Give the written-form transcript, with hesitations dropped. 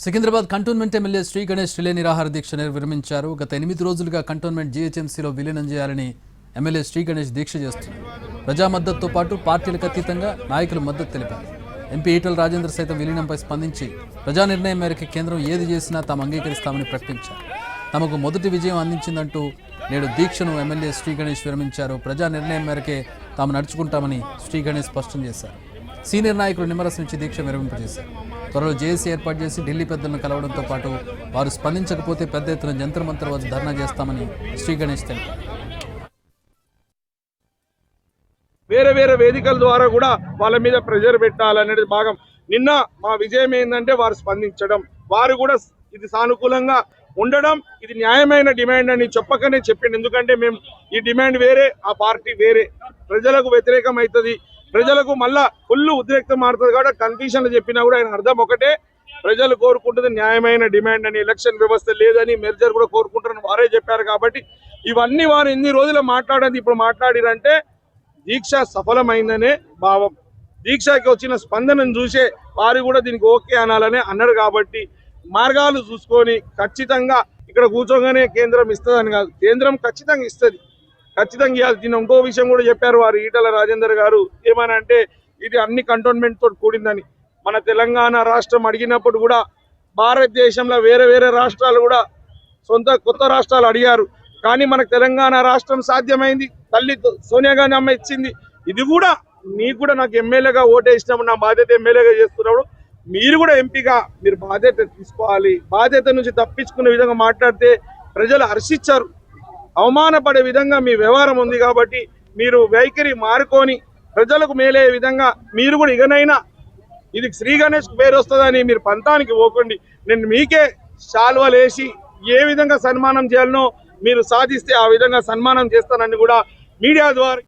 Secunderabad cantonment MLA Shri Ganesh relay నిరాహార దీక్ష విరమించారు. గత 8 రోజులుగా కంటోన్మెంట్ జీహెచ్ఎంసీలో విలీనం చేయాలని ఎమ్మెల్యే శ్రీ గణేష్ దీక్ష చేస్తున్నారు. ప్రజా మద్దతుతో పాటు పార్టీలకు అతీతంగా నాయకులు మద్దతు తెలిపారు. ఎంపీ ఈటల రాజేందర్ సైతం విలీనంపై స్పందించి ప్రజా నిర్ణయం మేరకు కేంద్రం ఏది చేసినా తాము అంగీకరిస్తామని ప్రకటించారు. తమకు మొదటి విజయం అందించిందంటూ నేడు దీక్షను ఎమ్మెల్యే శ్రీ గణేష్ విరమించారు. ప్రజా నిర్ణయం మేరకే తాము నడుచుకుంటామని శ్రీ గణేష్ స్పష్టం చేశారు. సీనియర్ నాయకులు నిమ్మరసం నుంచి దీక్ష విరమింపజేశారు. త్వరలో జేఏసీ ఏర్పాటు చేసి ఢిల్లీ పెద్దలను కలవడంతో పాటు వారు స్పందించకపోతే పెద్ద ఎత్తున జంతర్ మంతర్ వద్ద ధర్నా చేస్తామని శ్రీ గణేష్ తెలిపారు. వేరే వేరే వేదికల ద్వారా కూడా వాళ్ళ మీద ప్రెజర్ పెట్టాలనేది భాగం. నిన్న మా విజయం ఏంటంటే వారు స్పందించడం, వారు కూడా ఇది సానుకూలంగా ఉండడం, ఇది న్యాయమైన డిమాండ్ అని చెప్పకనే చెప్పింది. ఎందుకంటే మేము ఈ డిమాండ్ వేరే, ఆ పార్టీ వేరే, ప్రజలకు వ్యతిరేకం అవుతుంది, ప్రజలకు మళ్ళా ఫుల్ ఉద్రేక్తం మారుతుంది. కాబట్టి కన్ఫ్యూషన్లు చెప్పినా కూడా ఆయన అర్థం ఒకటే, ప్రజలు కోరుకుంటుంది న్యాయమైన డిమాండ్ అని, ఎలక్షన్ వ్యవస్థ లేదని, మెర్జర్ కూడా కోరుకుంటారని వారే చెప్పారు. కాబట్టి ఇవన్నీ వారు ఎన్ని రోజులు మాట్లాడేది ఇప్పుడు మాట్లాడిరంటే దీక్ష సఫలమైందనే భావం. దీక్షకి వచ్చిన స్పందనను చూసే వారు కూడా దీనికి ఓకే అనాలనే అన్నారు. కాబట్టి మార్గాలు చూసుకొని ఖచ్చితంగా ఇక్కడ కూర్చోగానే కేంద్రం ఇస్తుందని కాదు, కేంద్రం ఖచ్చితంగా ఇస్తుంది, ఖచ్చితంగా ఇవ్వాలి. దీని ఇంకో విషయం కూడా చెప్పారు వారు, ఈటల రాజేందర్ గారు. ఏమని అంటే ఇది అన్ని కంటోన్మెంట్ తోటి కూడిందని. మన తెలంగాణ రాష్ట్రం అడిగినప్పుడు కూడా భారతదేశంలో వేరే వేరే రాష్ట్రాలు కూడా కొత్త రాష్ట్రాలు అడిగారు. కానీ మనకు తెలంగాణ రాష్ట్రం సాధ్యమైంది, తల్లి సోనియా గాంధీ అమ్మ ఇచ్చింది. ఇది కూడా మీకు కూడా నాకు ఎమ్మెల్యేగా ఓటేసినప్పుడు నా బాధ్యత ఎమ్మెల్యేగా చేస్తున్నప్పుడు మీరు కూడా ఎంపీగా మీరు బాధ్యత తీసుకోవాలి. బాధ్యత నుంచి తప్పించుకునే విధంగా మాట్లాడితే ప్రజలు హర్షించారు, అవమానపడే విధంగా మీ వ్యవహారం ఉంది. కాబట్టి మీరు వైఖరి మారుకొని ప్రజలకు మేలే విధంగా మీరు కూడా ఇకనైనా ఇది శ్రీ గణేష్ పేరు వస్తుందని మీరు పంతానికి పోకండి. నేను మీకే శాల్వలేసి ఏ విధంగా సన్మానం చేయాలనో మీరు సాధిస్తే ఆ విధంగా సన్మానం చేస్తానని కూడా మీడియా ద్వారా